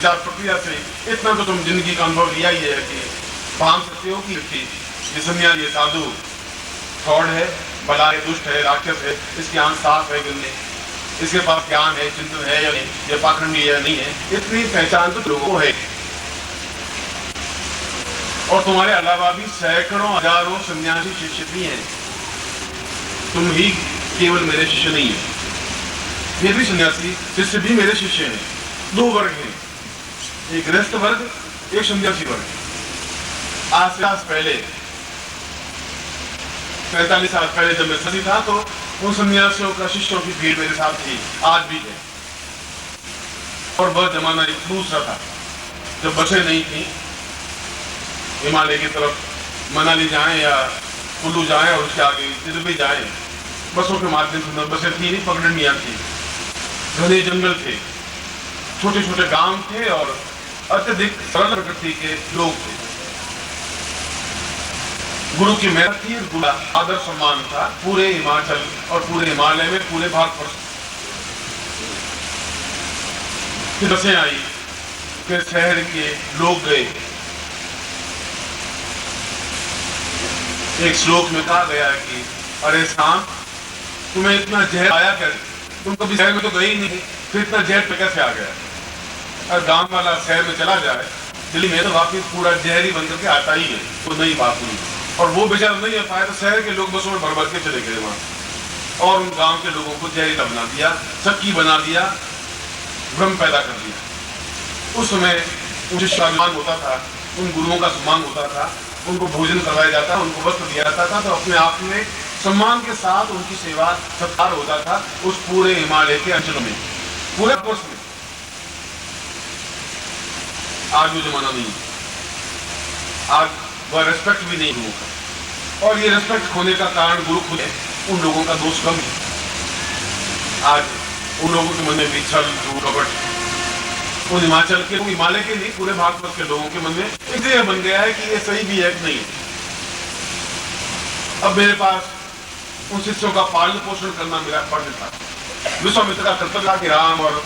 प्रक्रिया से इतना तो तुम जिंदगी का अनुभव लिया ही है कि पाम सकते हो कि ये सन्यास, ये साधु फ्रॉड है, बला है, दुष्ट है, राक्षस है, इसकी आंख साफ है गिरने, इसके पास ज्ञान है, चिंतन है या नहीं, ये पाखंडी है या नहीं है, इतनी पहचान तो लोगों को है। और तुम्हारे अलावा भी सैकड़ों हजारों सन्यासी शिष्य भी हैं, तुम ही केवल मेरे शिष्य नहीं है। ये भी सन्यासी शिष्य भी मेरे शिष्य हैं। दो वर्ग हैं, एक गृहस्थ वर्ग, एक सन्यासी वर्ग। आज से पहले 45 साल पहले जब मैं सन्यासी था तो उन सन्यासियों का शिष्यों की भीड़ मेरे साथ थी, आज भी है। और वह जमाना एक दूसरा था जब बसें नहीं थी, हिमालय की तरफ मनाली जाएं या कुल्लू जाएं और उसके आगे तिरुपति जाएं, बसों के माध्यम से बसें थी नहीं, पगडंडियां थी, घने जंगल थे, छोटे छोटे गांव थे और अत्यधिक सरल प्रकृति के लोग थे। गुरु की मेहनत थी, गुरु का आदर सम्मान था पूरे हिमाचल और पूरे हिमालय में, पूरे भारतवर्ष। फिर बसें आई, फिर शहर के लोग गए। एक श्लोक में कहा गया है कि अरे सांप, तुम्हें इतना जहर आया कैसे? तुम कभी शहर में तो गए ही नहीं, फिर इतना जहर पे कैसे आ गया? और गांव वाला शहर में चला जाए, दिल्ली में तो वापिस पूरा जहरी बन करके आता ही है, तो नई बात हुई। और वो बेचारा नहीं आ पाया तो शहर के लोग बसों में भर भर के चले गए वहां, और उन गांव के लोगों को जहरीला बना दिया, शक्की बना दिया, भ्रम पैदा कर दिया। उस समय उनसे सम्मान होता था, उन गुरुओं का सम्मान होता था, उनको भोजन करवाया जाता, उनको वस्त्र दिया जाता था, तो अपने आप में सम्मान के साथ उनकी सेवा सत्कार होता था उस पूरे हिमालय के अंचलों में, पूरे वर्ष में। आज वो जमाना नहीं, आज वह रेस्पेक्ट भी नहीं गुरु का, और ये रेस्पेक्ट खोने का कारण गुरु खुद है, उन लोगों का दोष कम है। आज उन लोगों के मन में भी छल, झूठ, कपट, उन हिमाचल के, हिमालय के नहीं, पूरे भारतवर्ष के लोगों के मन में इसलिए बन गया है कि ये सही भी है कि नहीं। अब मेरे पास उन शिष्यों का पालन पोषण करना मेरा फर्ज था। विश्वामित्र का कर्तव्य था कि राम और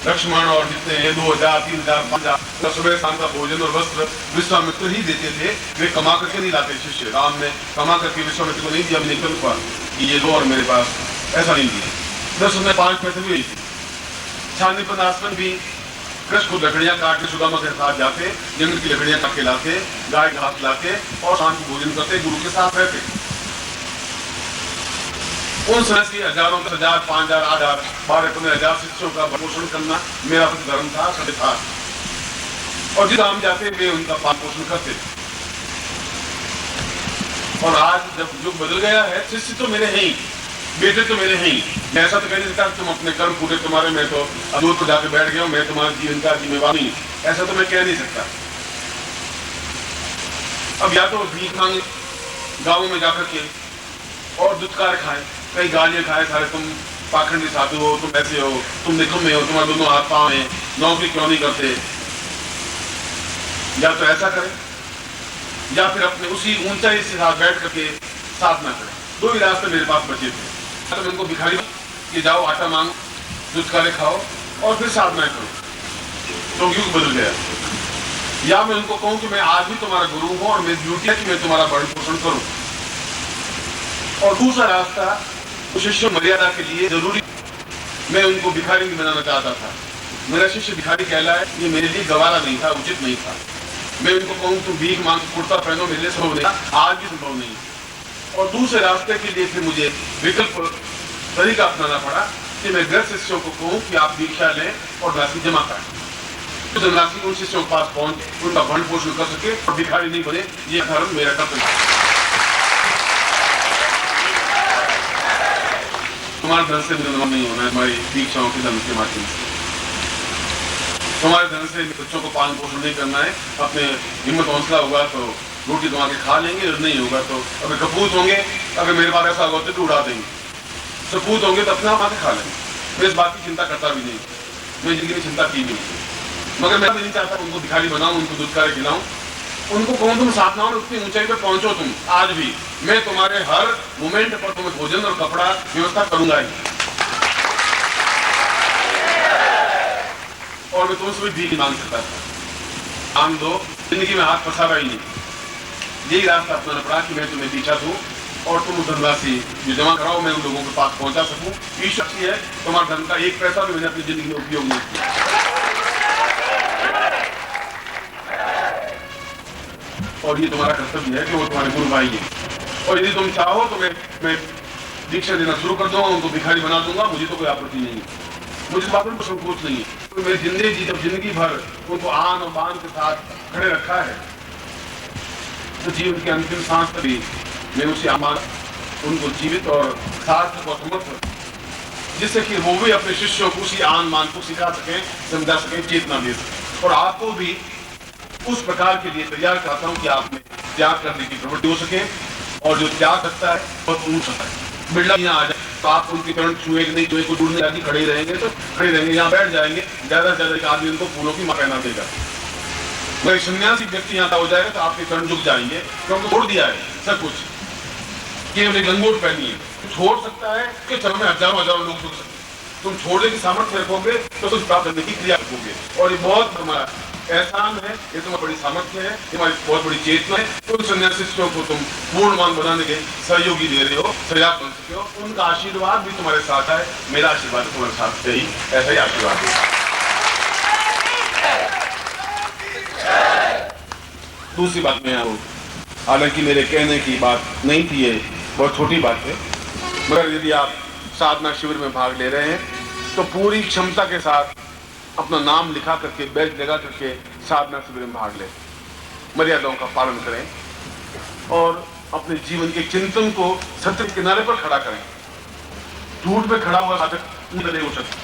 लक्ष्मण और जितने 2000, 3000, 5000 सुबह शाम का भोजन और वस्त्र विश्वामित्र ही देते थे, वे कमा करके नहीं लाते शिष्य। राम ने कमा करके विश्वामित्र को नहीं दिया, निकल पर कि ये लो और मेरे पास, ऐसा नहीं दिया। 10 में 5 पैसे भी थी। छानीपन आसमन भी कृष्ण को लकड़ियां काट के सुदामा के साथ जाते, जंगल की लकड़ियां काट के लाते, गाय घास लाते और शाम को भोजन करते, गुरु के साथ रहते। उन सन्यासी हजारों, 1000, 5000, 8000, 12-15 शिष्यों का पोषण करना मेरा धर्म था, सत्य था। और जिस हम जाते वे उनका पालन पोषण करते थे। और आज जब युग बदल गया है, शिष्य तो मेरे हैं ही, बेटे तो मेरे हैं ही। मैं ऐसा तो कह नहीं सकता तुम अपने कर्म पूरे तुम्हारे, मैं तो अदूर को जाके बैठ गया हूं, मैं तुम्हारे जीवन का जिम्मेवार नहीं, ऐसा तो मैं कह नहीं सकता। अब या तो भीख मांगे गांवों में जाकर के और दुत्कार खाए, कई गालियां खाए, सारे तुम पाखंडी साधु हो, तुम ऐसे हो, तुम निकम्मे हो, तुम्हारे दोनों हाथ पांव हैं, नौकरी क्यों नहीं करते। या तो ऐसा करें या फिर अपने उसी ऊंचाई से साथ बैठ करके साधना करें। दो ही रास्ते मेरे पास बचे थे। तो मैं उनको भिखारी कि जाओ आटा मांगो, दुत्कारे खाओ और फिर साधना करो, तो युग बदल गया। या मैं उनको कहूं कि मैं आज भी तुम्हारा गुरु हूं और मेरी ड्यूटी है कि मैं तुम्हारा भरण पोषण करूं। और दूसरा रास्ता शिष्य मर्यादा के लिए जरूरी, मैं उनको भिखारी नहीं बनाना चाहता था। मेरा शिष्य भिखारी कहलाए ये मेरे लिए गवारा नहीं था, उचित नहीं था। मैं उनको कहूं तुम भीख मांग कुर्ता पहनो, मेरे लिए संभव नहीं था, आज भी संभव नहीं। और दूसरे रास्ते के लिए फिर मुझे विकल्प तरीका अपनाना पड़ा कि मैं गृह शिष्यों को कहूं कि आप दीक्षा लें और राशि जमा करें, तो धनराशि उन शिष्यों के पास पहुंच उनका भरण पोषण कर सके और भिखारी नहीं बने। ये धर्म मेरा कर्तव्य है। तुम्हारे धन से निर्माण नहीं होना है, हमारी दीक्षाओं के धन के माध्यम से। तुम्हारे धन से बच्चों को पालन पोषण नहीं करना है। अपने हिम्मत हौसला होगा तो रोटी कमा के खा लेंगे, और नहीं होगा तो अगर कपूत होंगे, अगर मेरे पास ऐसा होगा तो उड़ा देंगे, सपूत होंगे तो अपना आके खा लेंगे। मैं इस बात की चिंता करता भी नहीं, मैं जिंदगी में चिंता की भी नहीं। मगर मैं नहीं चाहता उनको भिखारी बनाऊं, उनको दुत्कारे खिलाऊं, उनको कहूं तुम साधनाओं में उतनी ऊंचाई पे पहुंचो तुम। आज भी मैं तुम्हारे हर मोमेंट पर तुम्हें भोजन और कपड़ा व्यवस्था करूंगा ही। और मैं तुमसे भी भीख मांग सकता था। आम दो, जिंदगी में हाथ फंसावा ही नहीं। यही रास्ता अपनाना पड़ा कि मैं तुम्हें दीक्षा दूं और तुम धनराशि जो जमा कराओ मैं उन लोगों के पास पहुंचा सकूं। ईश्वर की है, तुम्हारा धन का एक पैसा भी मैंने अपनी जिंदगी में उपयोग नहीं किया। और ये तुम्हारा कर्तव्य है कि वो तुम्हारे गुरु भाई है। और यदि तुम चाहो तो मैं दीक्षा देना शुरू कर दूंगा, उनको भिखारी बना दूंगा, मुझे तो कोई आपत्ति नहीं है, मुझे बात में संकोच नहीं है। तो मेरी जिंदगी भर उनको आन और बान के साथ खड़े रखा है, तो जीवन के अंतिम सांस तक भी मैं उसी आमान उनको जीवित और सार्थक और समर्थ, जिससे कि वो भी अपने शिष्यों को उसी आन मान को सिखा सकें, समझा सकें, चेतना दे सकें। और आपको भी उस प्रकार के लिए तैयार करता हूं कि आप में त्याग करने की प्रवृत्ति हो सके, और जो त्याग करता है बहुत ऊंच होता है। बिरला यहाँ आ जाए तो आप उनके चरण छुए नहीं, छुए को दूर नहीं आती, खड़े रहेंगे तो खड़े रहेंगे, यहाँ बैठ जाएंगे, ज्यादा से ज्यादा एक आदमी उनको फूलों की माला पहना देगा। मगर सन्यासी व्यक्ति यहाँ हो जाएगा तो आपके चरण झुक जाएंगे, क्योंकि छोड़ दिया है सब कुछ, केवल एक लंगोट पहनी है। छोड़ सकता है कि चरण में हजारों हजारों लोग झुक सकते। तुम छोड़ने की सामर्थ्य रखोगे तो कुछ प्राप्त करने की क्रिया रखोगे, और ये बहुत तुम्हारा एहसान है, ये तुम्हारी बड़ी सामर्थ्य है, तुम्हारी बहुत बड़ी चेतना है। उन सन्यासियों को तुम पूर्णमान बनाने के सहयोगी दे रहे हो, सहयोग बन सके हो। उनका आशीर्वाद भी तुम्हारे साथ है, मेरा आशीर्वाद तुम्हारे साथ है ही, ऐसा ही आशीर्वाद है। दूसरी बात में आऊँ, हालांकि मेरे कहने की बात नहीं थी, ये बहुत छोटी बात है, मगर यदि आप साधना शिविर में भाग ले रहे हैं तो पूरी क्षमता के साथ अपना नाम लिखा करके, बैच लगा करके साधना शिविर में भाग लें। मर्यादाओं का पालन करें और अपने जीवन के चिंतन को सत्य के किनारे पर खड़ा करें। झूठ पे खड़ा हुआ साधक नहीं हो सकता,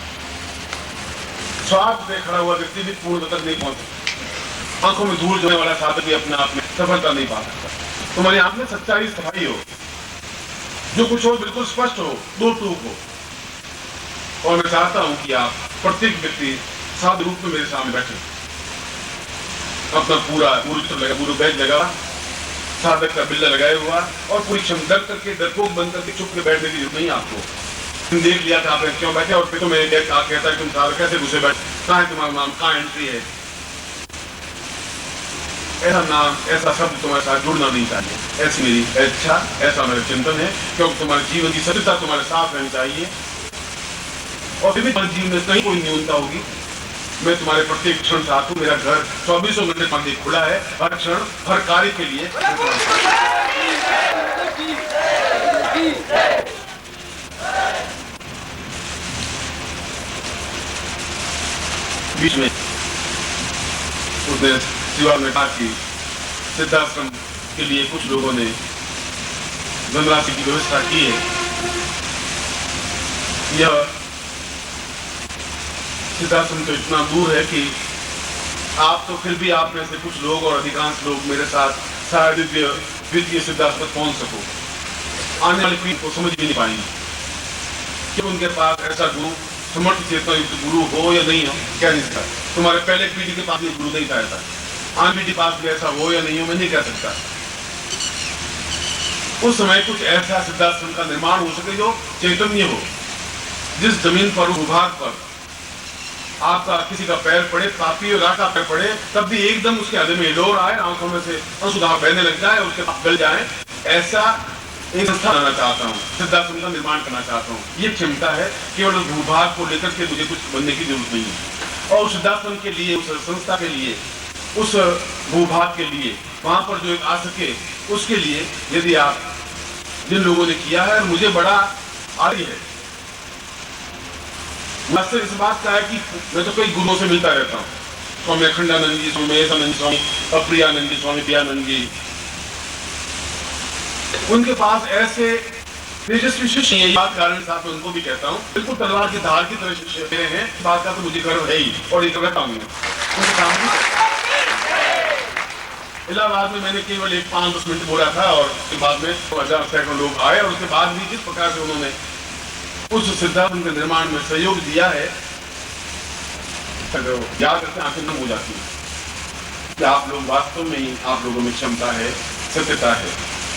स्वार्थ पे खड़ा हुआ व्यक्ति भी पूर्णता तक नहीं पहुंच सकता, आंखों में धूल जोड़ने वाला साधक भी अपने आप में सफलता नहीं पा सकता। तुम्हारी आंख में सच्चाई सफाई हो, जो कुछ हो बिल्कुल स्पष्ट हो, दो टूक हो। और मैं चाहता हूं कि आप प्रत्येक व्यक्ति साधु रूप में मेरे सामने बैठे, अपना पूरा बैग लगा, साधक का बिल्ला लगाए हुआ, और पूरी क्षमता करके डरपोक बंद करके चुप के बैठने की जरूरत नहीं आपको। तुम देख लिया था आपने क्यों बैठे, और फिर तो मेरे बैग कहता है तुम साधक कैसे घुसे बैठे, कहाँ है तुम्हारा नाम, कहाँ एंट्री है। ऐसा नाम, ऐसा शब्द तुम्हारे साथ जुड़ना नहीं चाहिए, ऐसी मेरी इच्छा, ऐसा मेरा चिंतन है, क्योंकि तुम्हारे जीवन की सत्यता तुम्हारे साथ रहनी चाहिए। और फिर भी तुम्हारे जीवन में कहीं कोई न्यूनता होगी, मैं तुम्हारे प्रत्येक क्षण साथ हूं। मेरा घर 24 घंटे मंदिर खुला है, हर क्षण हर कार्य के लिए। बीच में उसने शिवा में कहा कि सिद्धाश्रम के लिए कुछ लोगों ने धनराशि की व्यवस्था की है। यह सिद्धाश्रम तो इतना दूर है कि आप तो फिर भी आप में से कुछ लोग और अधिकांश लोग मेरे साथ शायद द्वितीय सिद्धाश्रम तक पहुंच सको। आने वाली पीढ़ी को समझ भी नहीं पाएंगे कि उनके पास ऐसा गुरु, समर्थ चेतना युक्त गुरु हो या नहीं हो, क्या नहीं सकता। तुम्हारे पहले पीढ़ी के पास ये गुरु नहीं था, ऐसा आने पीढ़ी पास भी ऐसा हो या नहीं हो मैं नहीं कह सकता। उस समय कुछ ऐसा सिद्धाश्रम का निर्माण हो सके जो चैतन्य हो, जिस जमीन पर, भूभाग पर आपका किसी का पैर पड़े, पापी और राका पैर पड़े, तब भी एकदम उसके हृदय में हिलोर आए, आंखों में से आंसू बहने लग जाए, उसके पास गल जाए, ऐसा एक संस्था बनाना चाहता हूँ, सिद्धाश्रम का निर्माण करना चाहता हूँ। ये क्षमता है, केवल भूभाग को लेकर के मुझे कुछ बनने की जरूरत नहीं है। और उस सिद्धाश्रम के लिए, उस संस्था के लिए, उस भूभाग के लिए, वहां पर जो एक आ सके, उसके लिए यदि आप जिन लोगों ने किया है, मुझे बड़ा आदि है। मकसद इस बात का है कि मैं तो कई गुरुओं से मिलता रहता हूँ, स्वामी अखंडानंद जी, स्वामी महेशानंद जी, स्वामी अप्रियानंद जी, स्वामी दयानंद जी। उनके पास ऐसे तेजस्वी शिष्य हैं, बात कारण साथ में उनको भी कहता हूँ, बिल्कुल तलवार की धार की तरह शिष्य मेरे हैं। बात का तो मुझे गर्व है ही, और ये कहता हूँ उनके सामने। इलाहाबाद में मैंने केवल 5-10 मिनट बोला था, और उसके बाद में 1000 सैकड़ों लोग आए, और उसके बाद भी जिस प्रकार से उन्होंने उस सिद्धाश्रम के निर्माण में सहयोग दिया है, याद करके आंखें नम हो जाती है कि आप लोग वास्तव में ही, आप लोगों में क्षमता है, सत्यता है,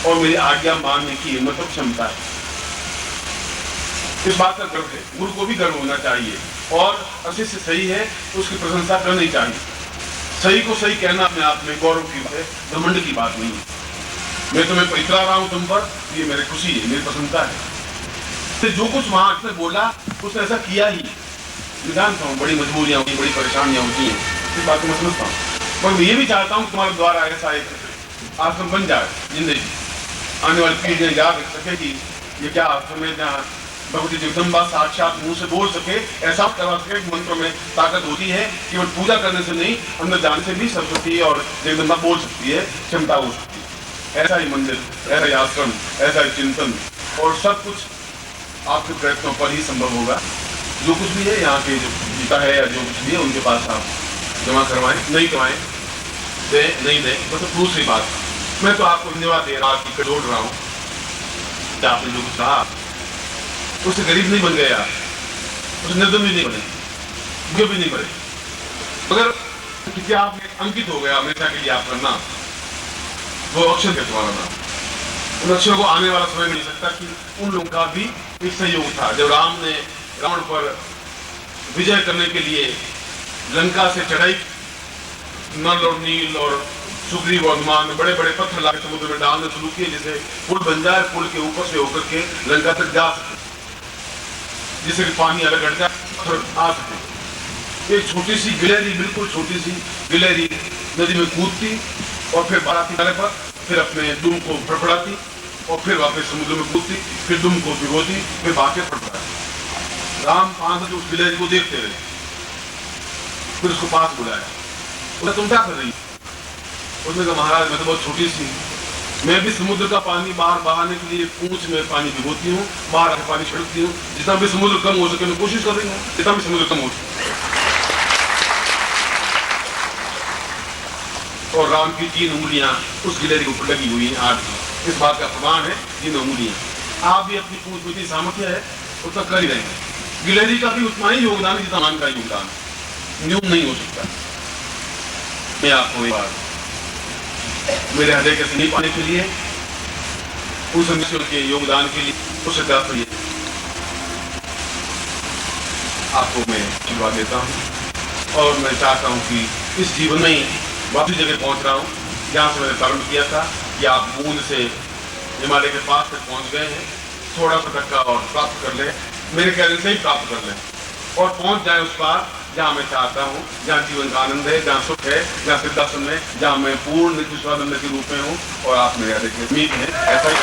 और मेरी आज्ञा मानने की हिम्मत और क्षमता है। इस बात का गर्व है, गुरु को भी गर्व होना चाहिए और अशिष्य सही है तो उसकी प्रशंसा करनी चाहिए। सही को सही कहना अपने आप में गौरव की बात है, घमंड की बात नहीं है। मैं तुम्हें इतरा रहा हूं तुम पर, ये मेरी खुशी है, मेरी प्रसन्नता है। तो जो कुछ वहां उसने बोला उसने ऐसा किया ही। मैं जानता हूँ बड़ी मजबूरियां होती, बड़ी परेशानियां होती हैं, इस बात को मैं समझता हूँ, पर मैं ये भी चाहता हूँ तुम्हारे द्वारा ऐसा एक आश्रम बन जाए जिंदगी, आने वाली पीढ़ियां याद रख सके कि ये क्या आश्रम है जहाँ भगवती जगदम्बा साक्षात मुंह से बोल सके, ऐसा करवा सके। मंत्रों में ताकत होती है, केवल पूजा करने से नहीं, अंदर जाने से भी सरस्वती और जगदम्बा बोल सकती है, क्षमता हो सकती है। ऐसा ही मंदिर, ऐसा ही आश्रम, ऐसा ही चिंतन, और सब कुछ आपके प्रयत्नों पर ही संभव होगा। जो कुछ भी है यहाँ के जो गीता है या जो कुछ भी है उनके पास आप जमा करवाएं, नहीं करवाएं, दे नहीं दे, मतलब दूसरी बात। मैं तो आपको धन्यवाद दे रहा हूँ, जोड़ रहा हूँ, आपने जो कुछ कहा उससे गरीब नहीं बन गए आप, उससे निर्धन भी नहीं बने, भूखे भी नहीं बने, मगर क्या आप अंकित हो गया हमेशा के लिए आप करना, वो अक्षर के तुम्हारा नाम। उन अक्षरों को आने वाला समय मिल सकता कि उन लोगों का भी एक सहयोग था। जब राम ने रावण पर विजय करने के लिए लंका से चढ़ाई, नल और नील और सुग्रीव और हनुमान बड़े बड़े पत्थर लाके समुद्र में डालने शुरू किए, जिसे पुल बन जाए, पुल के ऊपर से होकर के लंका तक जा सके, जिससे कि पानी अलग हट जाए, पत्थर आ सके। एक छोटी सी गिलहरी, बिल्कुल छोटी सी गिलहरी नदी में कूदती और फिर बाहर आती किनारे पर, फिर अपने दुम को फड़फड़ाती और फिर वापस समुद्र में कूदती, फिर दुम को भिगोती, फिर बाके फड़फड़ाती। राम पांच उस गिलहरी को देखते रहे, फिर उसको पास बुलाया, उसने तुम क्या कर रही? उसने कहा महाराज मैं तो बहुत छोटी सी, मैं भी समुद्र का पानी बाहर बहाने के लिए पूंछ में पानी भिगोती हूँ, बाहर आकर पानी छिड़कती हूँ, जितना भी समुद्र कम हो सके मैं कोशिश कर रही हूँ, जितना भी समुद्र कम हो सके। और राम की 3 उंगलियां उस गिलहरी के ऊपर लगी हुई हैं आज भी, इस बात का प्रमाण है 3 उंगलियां। आप भी अपनी पूंछ में इतनी सामर्थ्य है उतना कर ही रहे हैं। गिलहरी का भी उतना ही योगदान है जितना मान का योगदान, न्यून नहीं हो सकता। मैं आपको एक बार मेरे हृदय के समीप आने के लिए, उस मनुष्यों के योगदान के लिए, उस है आपको मैं आशीर्वाद देता हूँ। और मैं चाहता हूँ कि इस जीवन में वापसी जगह पहुँच रहा हूँ जहाँ से मैंने प्रारंभ किया था कि आप बूंद से हिमालय के पास तक पहुँच गए हैं, थोड़ा सा धक्का और प्राप्त कर ले, मेरे कहने से ही प्राप्त कर लें और पहुँच जाए उस पार जहाँ मैं चाहता हूँ, जहाँ जीवन का आनंद है, जहाँ सुख है, जहाँ सिद्धासन है, जहाँ मैं पूर्ण निर्विश्वानंद के रूप में हूँ और आप मेरे हृदय के समीप हैं। ऐसा ही